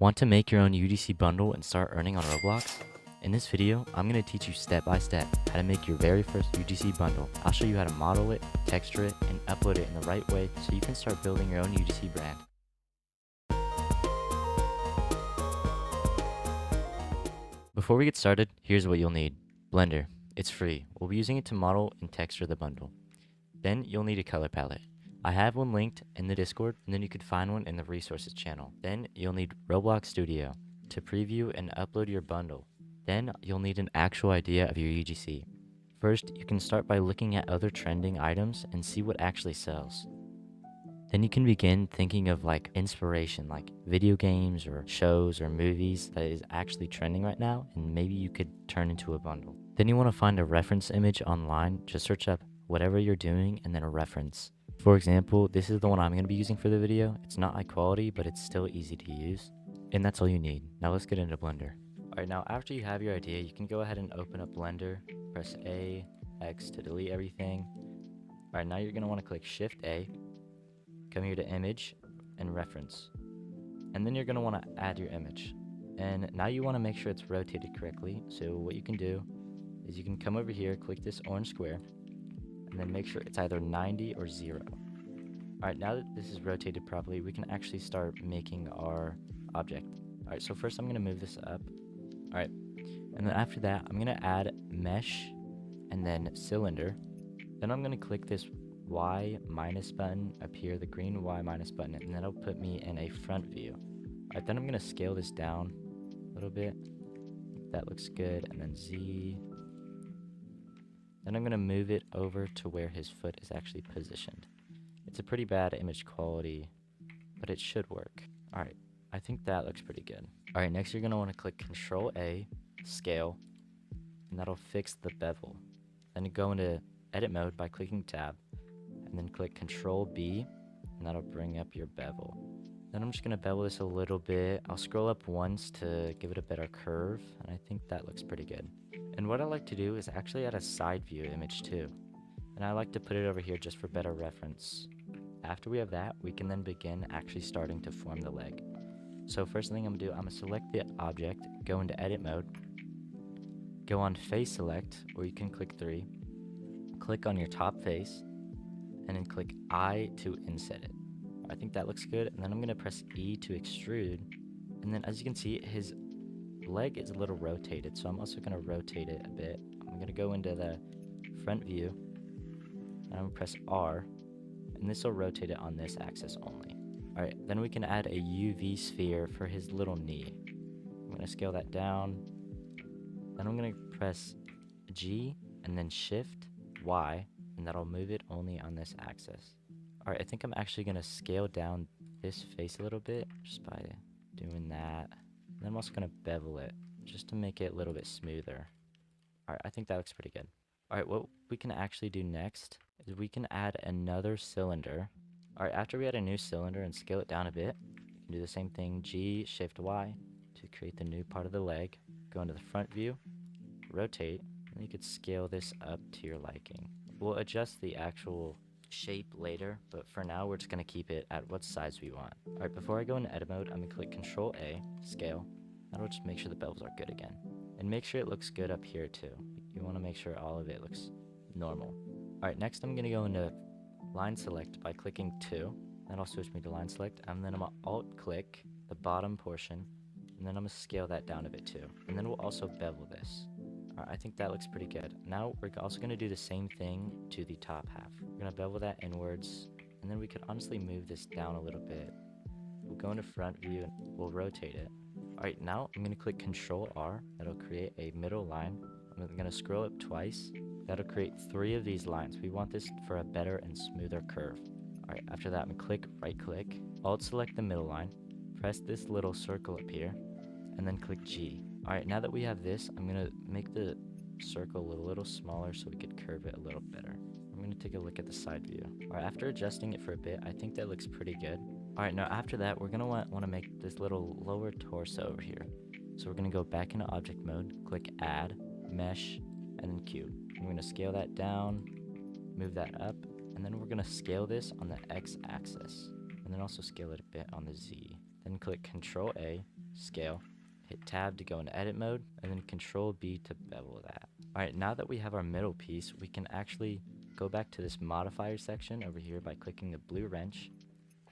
Want to make your own UGC bundle and start earning on Roblox? In this video, I'm going to teach you step by step how to make your very first UGC bundle. I'll show you how to model it, texture it, and upload it in the right way so you can start building your own UGC brand. Before we get started, here's what you'll need. Blender. It's free. We'll be using it to model and texture the bundle. Then you'll need a color palette. I have one linked in the Discord, and then you could find one in the resources channel. Then you'll need Roblox Studio to preview and upload your bundle. Then you'll need an actual idea of your UGC. First, you can start by looking at other trending items and see what actually sells. Then you can begin thinking of inspiration, like video games or shows or movies that is actually trending right now, and maybe you could turn into a bundle. Then you want to find a reference image online. Just search up whatever you're doing and then a reference. For example, this is the one I'm going to be using for the video. It's not high quality, but it's still easy to use. And that's all you need. Now let's get into Blender. Alright, now after you have your idea, you can go ahead and open up Blender. Press A, X to delete everything. Alright, now you're going to want to click Shift A. Come here to Image and Reference. And then you're going to want to add your image. And now you want to make sure it's rotated correctly. So what you can do is you can come over here, click this orange square, and then make sure it's either 90 or 0. Alright, now that this is rotated properly, we can actually start making our object. Alright, so first I'm going to move this up. Alright, and then after that, I'm going to add mesh and then cylinder. Then I'm going to click this Y minus button up here, the green Y minus button, and that'll put me in a front view. Alright, then I'm going to scale this down a little bit. That looks good, and then Z. Then I'm going to move it over to where his foot is actually positioned. It's a pretty bad image quality, but it should work. Alright, I think that looks pretty good. Alright, next you're going to want to click Control A, Scale, and that'll fix the bevel. Then you go into Edit Mode by clicking Tab, and then click Control B, and that'll bring up your bevel. Then I'm just going to bevel this a little bit. I'll scroll up once to give it a better curve, and I think that looks pretty good. And what I like to do is actually add a side view image too. And I like to put it over here just for better reference. After we have that, we can then begin actually starting to form the leg. So first thing I'm going to do, I'm going to select the object, go into Edit Mode, go on Face Select, or you can click 3, click on your top face, and then click I to inset it. I think that looks good, and then I'm going to press E to extrude, and then as you can see, his leg is a little rotated, so I'm also going to rotate it a bit. I'm going to go into the front view, and I'm going to press R, and this will rotate it on this axis only. Alright, then we can add a UV sphere for his little knee. I'm going to scale that down, then I'm going to press G, and then Shift Y, and that'll move it only on this axis. Alright, I think I'm actually going to scale down this face a little bit, just by doing that. And then I'm also going to bevel it, just to make it a little bit smoother. Alright, I think that looks pretty good. Alright, what we can actually do next is we can add another cylinder. Alright, after we add a new cylinder and scale it down a bit, you can do the same thing, G, Shift Y, to create the new part of the leg. Go into the front view, rotate, and you could scale this up to your liking. We'll adjust the actual shape later, but for now we're just going to keep it at what size we want. Alright, before I go into edit mode, I'm going to click Control A, Scale. That'll just make sure the bevels are good again. And make sure it looks good up here too. You want to make sure all of it looks normal. Alright, next I'm going to go into Line Select by clicking 2. That'll switch me to Line Select, and then I'm going to Alt click the bottom portion, and then I'm going to scale that down a bit too. And then we'll also bevel this. I think that looks pretty good. Now we're also going to do the same thing to the top half. We're going to bevel that inwards, and then we could honestly move this down a little bit. We'll go into front view and we'll rotate it. Alright, now I'm going to click Control R. That'll create a middle line. I'm going to scroll up twice. That'll create 3 of these lines. We want this for a better and smoother curve. Alright, after that I'm going to click right click, Alt select the middle line, press this little circle up here, and then click G. Alright, now that we have this, I'm going to make the circle a little smaller so we could curve it a little better. I'm going to take a look at the side view. Alright, after adjusting it for a bit, I think that looks pretty good. Alright, now after that, we're going to want to make this little lower torso over here. So we're going to go back into object mode, click Add, Mesh, and then Cube. I'm going to scale that down, move that up, and then we're going to scale this on the X axis, and then also scale it a bit on the Z. Then click Control A, scale, hit tab to go into edit mode, and then control B to bevel that. Alright, now that we have our middle piece, we can actually go back to this modifier section over here by clicking the blue wrench,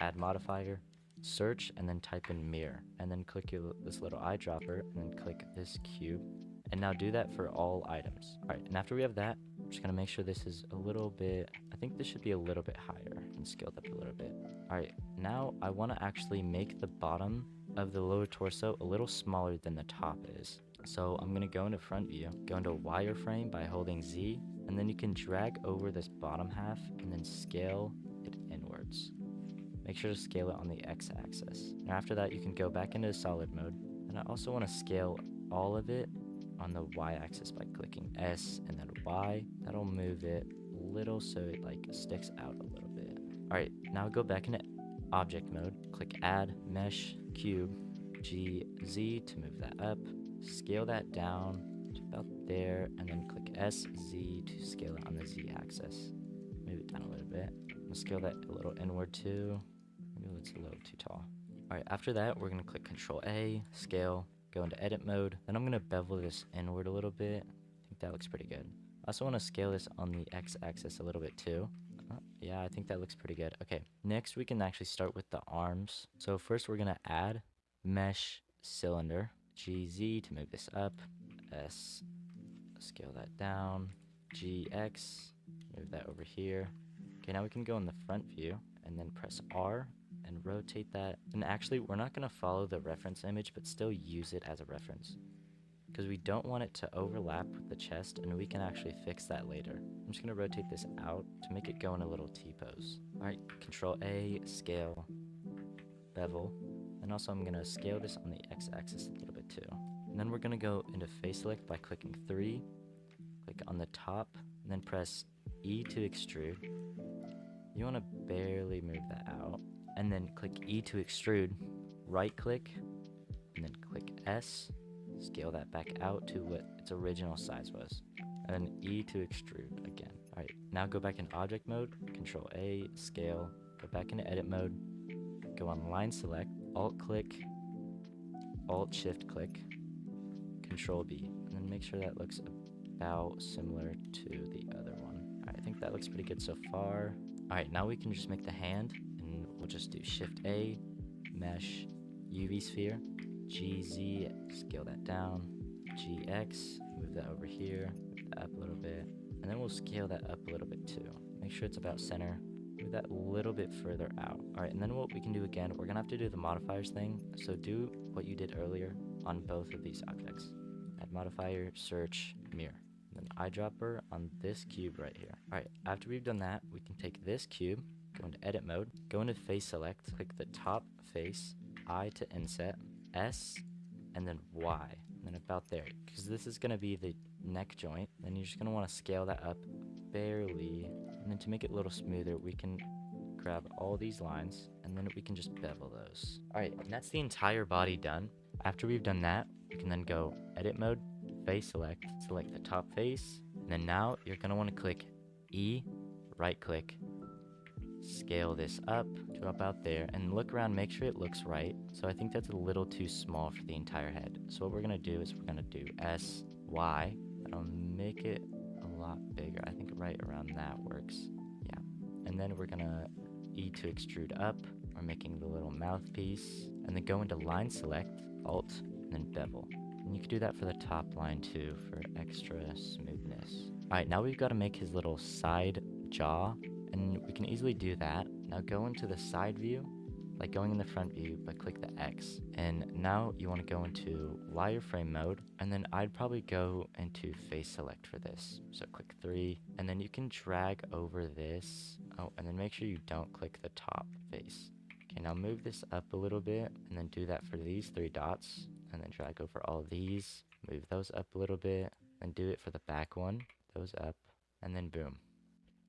add modifier, search, and then type in mirror, and then click this little eyedropper, and then click this cube, and now do that for all items. Alright, and after we have that, I'm just gonna make sure this is a little bit, I think this should be a little bit higher and scaled up a little bit. Alright, now I want to actually make the bottom of the lower torso a little smaller than the top is. So I'm gonna go into front view, go into wireframe by holding Z, and then you can drag over this bottom half and then scale it inwards. Make sure to scale it on the x-axis. Now after that, you can go back into solid mode, and I also want to scale all of it on the y-axis by clicking S and then Y. That'll move it a little so it like sticks out a little bit. Alright, now go back into object mode, click add mesh cube GZ to move that up, scale that down to about there, and then click SZ to scale it on the Z axis. Move it down a little bit. I'm gonna scale that a little inward too. Maybe it's a little too tall. Alright, after that, we're gonna click Control A, scale, go into edit mode. Then I'm gonna bevel this inward a little bit. I think that looks pretty good. I also want to scale this on the x-axis a little bit too. Yeah, I think that looks pretty good. Okay, next we can actually start with the arms. So first we're gonna add mesh cylinder, GZ to move this up, S, scale that down, GX, move that over here. Okay, now we can go in the front view and then press R and rotate that. And actually, we're not gonna follow the reference image, but still use it as a reference, because we don't want it to overlap with the chest, and we can actually fix that later. I'm just gonna rotate this out to make it go in a little T-pose. Alright, Control A, scale, bevel, and also I'm gonna scale this on the x-axis a little bit too. And then we're gonna go into face select by clicking 3, click on the top, and then press E to extrude. You wanna barely move that out, and then click E to extrude, right click, and then click S, scale that back out to what its original size was, and then E to extrude again. Alright, now go back in object mode, Control A, scale, go back into edit mode, go on line select, alt click, alt shift click, Control B, and then make sure that looks about similar to the other one. Alright, I think that looks pretty good so far. Alright, now we can just make the hand, and we'll just do Shift A, mesh, UV sphere, GZ, scale that down, GX, move that over here, move that up a little bit, and then we'll scale that up a little bit too. Make sure it's about center, move that a little bit further out. Alright, and then what we can do again, we're gonna have to do the modifiers thing, so do what you did earlier on both of these objects. Add modifier, search, mirror, and then eyedropper on this cube right here. Alright, after we've done that, we can take this cube, go into edit mode, go into face select, click the top face, I to inset, S, and then Y, and then about there, because this is going to be the neck joint. Then you're just going to want to scale that up barely, and then to make it a little smoother, we can grab all these lines, and then we can just bevel those. Alright, and that's the entire body done. After we've done that, we can then go edit mode, face select, select the top face, and then now you're going to want to click E, right click, scale this up to about there, and look around, make sure it looks right. So I think that's a little too small for the entire head. So what we're gonna do is we're gonna do S, Y. That'll make it a lot bigger. I think right around that works. Yeah. And then we're gonna E to extrude up. We're making the little mouthpiece, and then go into line select, Alt, and then bevel. And you can do that for the top line too for extra smoothness. Alright, now we've got to make his little side jaw, and we can easily do that. Now go into the side view, like going in the front view, but click the X. And now you want to go into wireframe mode, and then I'd probably go into face select for this. So click 3, and then you can drag over this. Oh, and then make sure you don't click the top face. Okay, now move this up a little bit, and then do that for these 3 dots, and then drag over all these, move those up a little bit, and do it for the back one, those up, and then boom.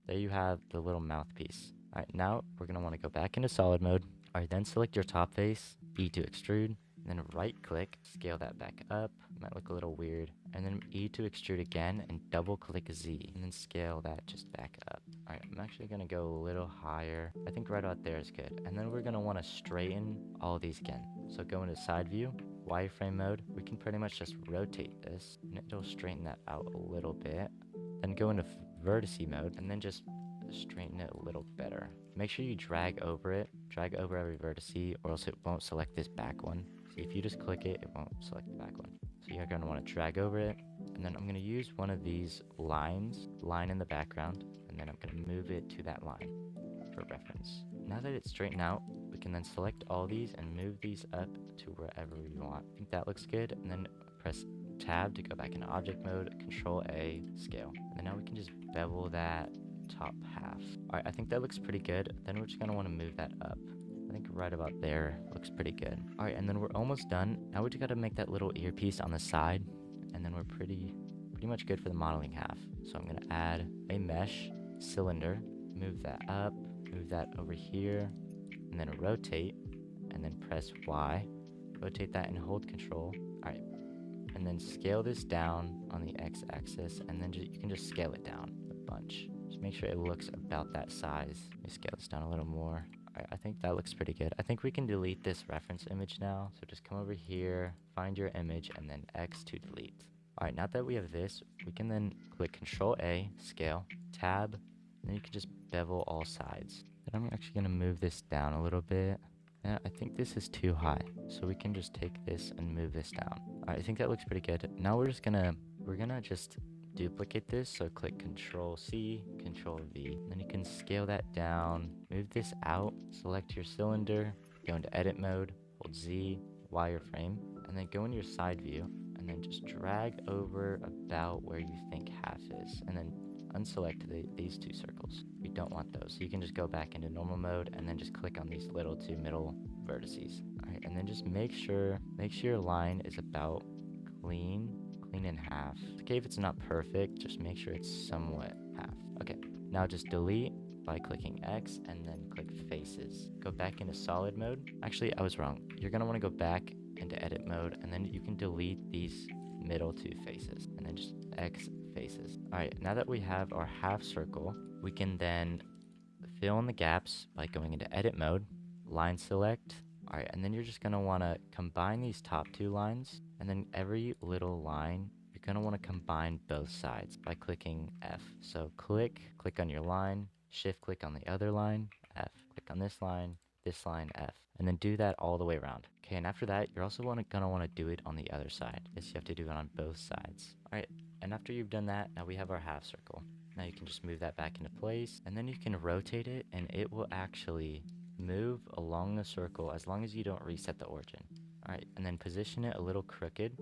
There you have the little mouthpiece. Alright, now we're going to want to go back into solid mode. Alright, then select your top face, E to extrude, then right click, scale that back up. Might look a little weird. And then E to extrude again, and double click Z, and then scale that just back up. Alright, I'm actually going to go a little higher. I think right about there is good. And then we're going to want to straighten all of these again. So go into side view, wireframe mode, we can pretty much just rotate this and it'll straighten that out a little bit. Then go into vertice mode and then just straighten it a little better. Make sure you drag over it, drag over every vertice, or else it won't select this back one. See, if you just click it, it won't select the back one. So you're going to want to drag over it, and then I'm going to use one of these lines, line in the background, and then I'm going to move it to that line for reference. Now that it's straightened out, we can then select all these and move these up to wherever we want. I think that looks good, and then press tab to go back into object mode, control A, scale. And then now we can just bevel that top half. Alright, I think that looks pretty good. Then we're just going to want to move that up. I think right about there looks pretty good. Alright, and then we're almost done. Now we just got to make that little earpiece on the side, and then we're pretty much good for the modeling half. So I'm going to add a mesh cylinder, move that up, move that over here, and then rotate, and then press Y. Rotate that and hold control. Alright, and then scale this down on the x-axis, and then you can just scale it down a bunch. Just make sure it looks about that size. Let me scale this down a little more. Alright, I think that looks pretty good. I think we can delete this reference image now. So just come over here, find your image, and then X to delete. Alright, now that we have this, we can then click Control A, scale, tab, and then you can just bevel all sides. Then I'm actually going to move this down a little bit. And I think this is too high, so we can just take this and move this down. Alright, I think that looks pretty good. Now we're gonna just duplicate this, so click Control C, Control V. Then you can scale that down, move this out, select your cylinder, go into edit mode, hold Z, wireframe, and then go into your side view, and then just drag over about where you think half is, and then unselect these two circles. We don't want those, so you can just go back into normal mode and then just click on these little two middle vertices. Alright, and then just make sure your line is about clean in half. Okay, if it's not perfect, just make sure it's somewhat half. Okay, now just delete by clicking X and then click faces. Go back into solid mode. Actually, I was wrong. You're gonna want to go back into edit mode, and then you can delete these middle two faces, and then just X faces. Alright, now that we have our half circle, we can then fill in the gaps by going into edit mode, line select. Alright, and then you're just gonna want to combine these top two lines, and then every little line, you're gonna want to combine both sides by clicking F. So click on your line, shift click on the other line, F. Click on this line, F. And then do that all the way around. Okay, and after that, you're also gonna want to do it on the other side. Yes, you have to do it on both sides. Alright, and after you've done that, now we have our half circle. Now you can just move that back into place, and then you can rotate it, and it will actually move along the circle as long as you don't reset the origin. Alright, and then position it a little crooked,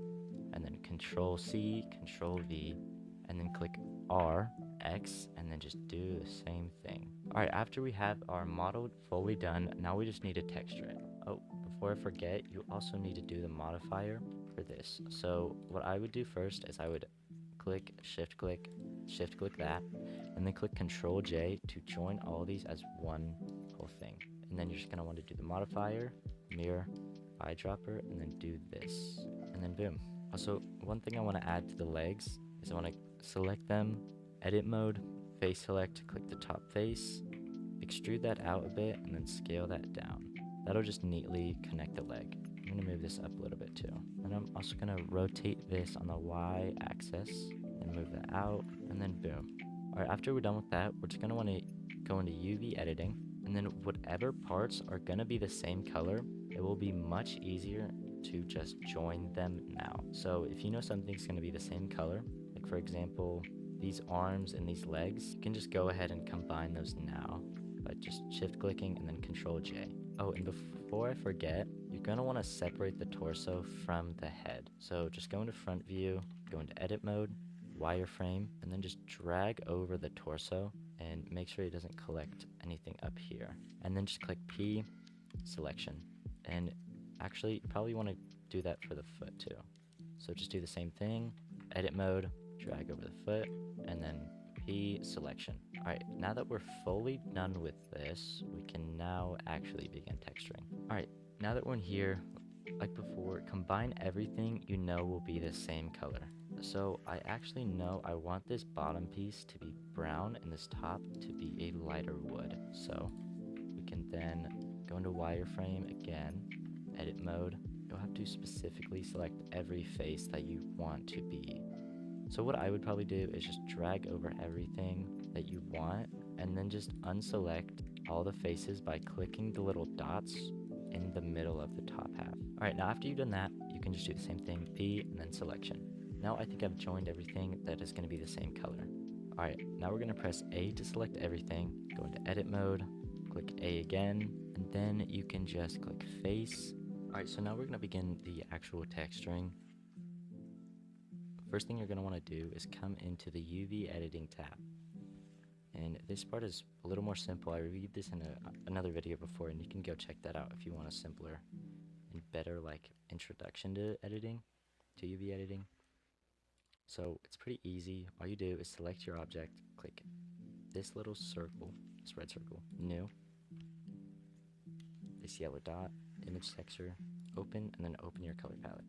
and then Control C, Control V, and then click R, X, and then just do the same thing. Alright, after we have our model fully done, now we just need to texture it. Oh, before I forget, you also need to do the modifier for this. So what I would do first is I would click, shift click that, and then click Control J to join all these as one whole thing. And then you're just going to want to do the modifier, mirror, eyedropper, and then do this, and then boom. Also, one thing I want to add to the legs is I want to select them, edit mode, face select, click the top face, extrude that out a bit, and then scale that down. That'll just neatly connect the leg. I'm going to move this up a little bit too. And I'm also going to rotate this on the Y axis and move that out, and then boom. Alright, after we're done with that, we're just going to want to go into UV editing, and then whatever parts are going to be the same color, it will be much easier to just join them now. So if you know something's going to be the same color, like for example, these arms and these legs, you can just go ahead and combine those now by just shift clicking and then Control J. Oh, and before I forget, you're going to want to separate the torso from the head. So just go into front view, go into edit mode, wireframe, and then just drag over the torso and make sure it doesn't collect anything up here. And then just click P, selection. And actually, you probably want to do that for the foot too. So just do the same thing, edit mode, drag over the foot, and then P, selection. Alright, now that we're fully done with this, we can now actually begin texturing. Alright, now that we're in here, like before, combine everything you know will be the same color. So I actually know I want this bottom piece to be brown and this top to be a lighter wood. So we can then go into wireframe again, edit mode, go you'll have to specifically select every face that you want to be. So what I would probably do is just drag over everything that you want and then just unselect all the faces by clicking the little dots in the middle of the top half. Alright, now after you've done that, you can just do the same thing, P and then selection. Now I think I've joined everything that is going to be the same color. Alright, now we're going to press A to select everything, go into edit mode, click A again, and then you can just click face. Alright, so now we're going to begin the actual texturing. First thing you're going to want to do is come into the UV editing tab. And this part is a little more simple. I reviewed this in another video before, and you can go check that out if you want a simpler and better like introduction to editing, to UV editing. So it's pretty easy. All you do is select your object, click this little circle, this red circle, new, this yellow dot, image texture, open, and then open your color palette.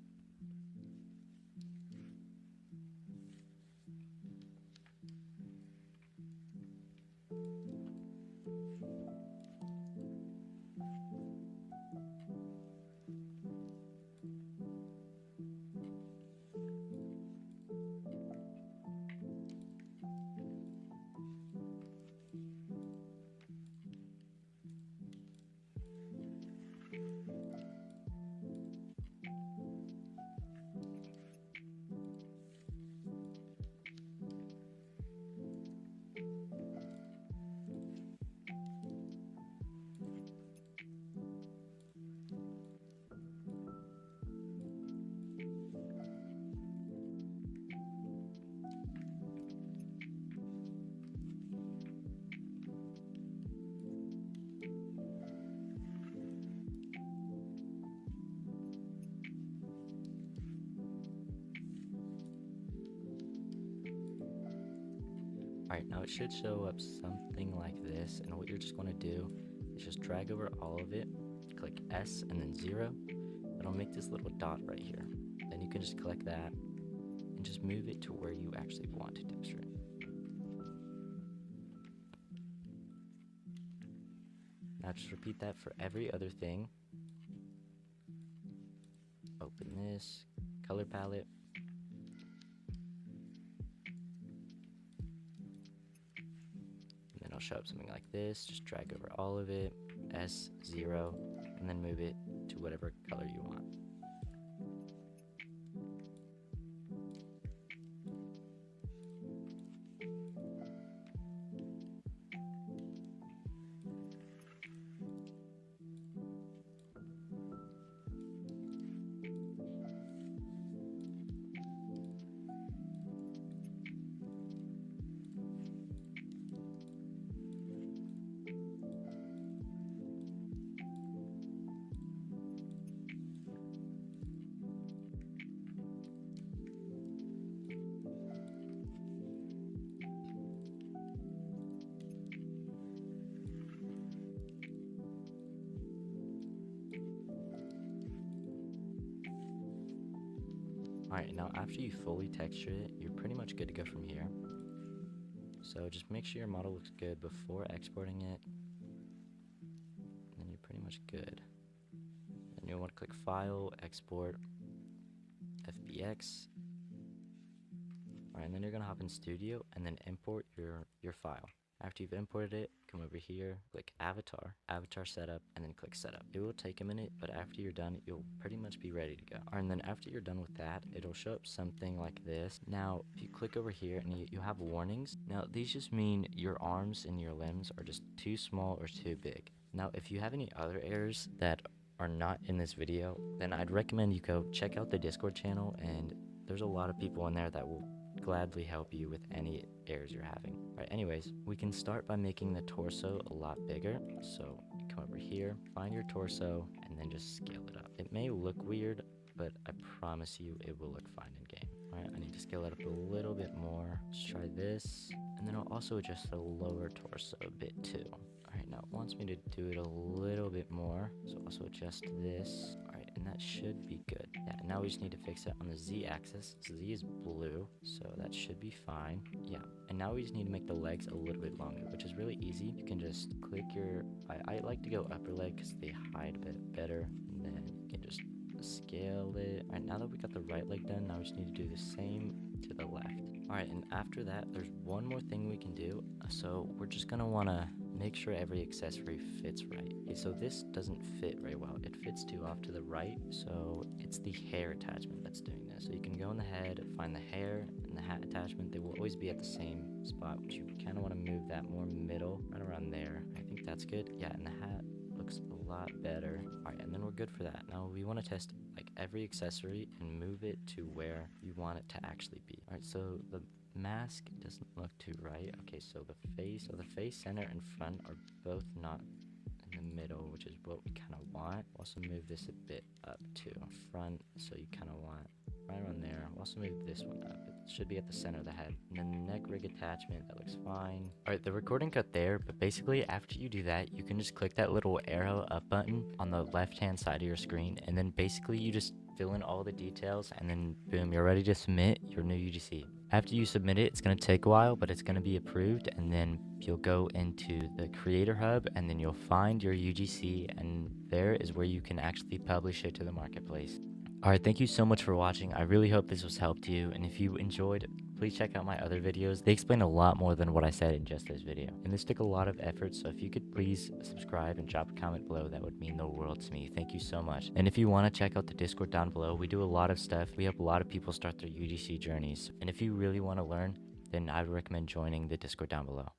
Alright, now it should show up something like this, and what you're just going to do is just drag over all of it, click S and then 0. It'll make this little dot right here. Then you can just click that and just move it to where you actually want to texture it. Now just repeat that for every other thing. Open this, color palette. It'll show up something like this. Just drag over all of it, S0, and then move it to whatever color you want. Alright, now after you fully texture it, you're pretty much good to go from here. So just make sure your model looks good before exporting it, and then you're pretty much good. Then you'll want to click File, Export, FBX. Alright, and then you're going to hop in Studio and then import your file. After you've imported it, come over here, click Avatar, Avatar Setup, and then click Setup. It will take a minute, but after you're done, you'll pretty much be ready to go. Alright, and then after you're done with that, it'll show up something like this. Now, if you click over here and you have warnings, now these just mean your arms and your limbs are just too small or too big. Now, if you have any other errors that are not in this video, then I'd recommend you go check out the Discord channel, and there's a lot of people in there that will gladly help you with any errors you're having. Alright, anyways, we can start by making the torso a lot bigger. So come over here, find your torso, and then just scale it up. It may look weird, but I promise you it will look fine in game. Alright, I need to scale it up a little bit more. Let's try this, and then I'll also adjust the lower torso a bit too. Alright, now it wants me to do it a little bit more, so also adjust this. Alright, and that should be good. Yeah, now we just need to fix it on the Z axis. So Z is blue, so that should be fine. Yeah, and now we just need to make the legs a little bit longer, which is really easy. You can just click your, I like to go upper leg because they hide a bit better, and then you can just scale it. All right, now that we got the right leg done, now we just need to do the same to the left. All right, and after that, there's one more thing we can do. So we're just gonna wanna make sure every accessory fits right. Okay, so this doesn't fit very well. It fits too off to the right, so it's the hair attachment that's doing this. So you can go in the head, find the hair and the hat attachment. They will always be at the same spot, which you kind of want to move that more middle, right around there. I think that's good. Yeah, and the hat looks a lot better. All right, and then we're good for that. Now we want to test like every accessory and move it to where you want it to actually be. All right, so the mask doesn't look too right. Okay, so the face, center, and front are both not in the middle, which is what we kind of want. Also move this a bit up to front, so you kind of want right around there. We'll also move this one up. It should be at the center of the head. And then the neck rig attachment, that looks fine. Alright, the recording cut there, but basically after you do that, you can just click that little arrow up button on the left hand side of your screen, and then basically you just fill in all the details, and then boom, you're ready to submit your new UGC. After you submit it, it's going to take a while, but it's going to be approved, and then you'll go into the Creator Hub, and then you'll find your UGC, and there is where you can actually publish it to the marketplace. Alright, thank you so much for watching. I really hope this was help to you, and if you enjoyed, please check out my other videos. They explain a lot more than what I said in just this video, and this took a lot of effort, so if you could please subscribe and drop a comment below, that would mean the world to me. Thank you so much. And if you want to check out the Discord down below, we do a lot of stuff. We help a lot of people start their UGC journeys, and if you really want to learn, then I would recommend joining the Discord down below.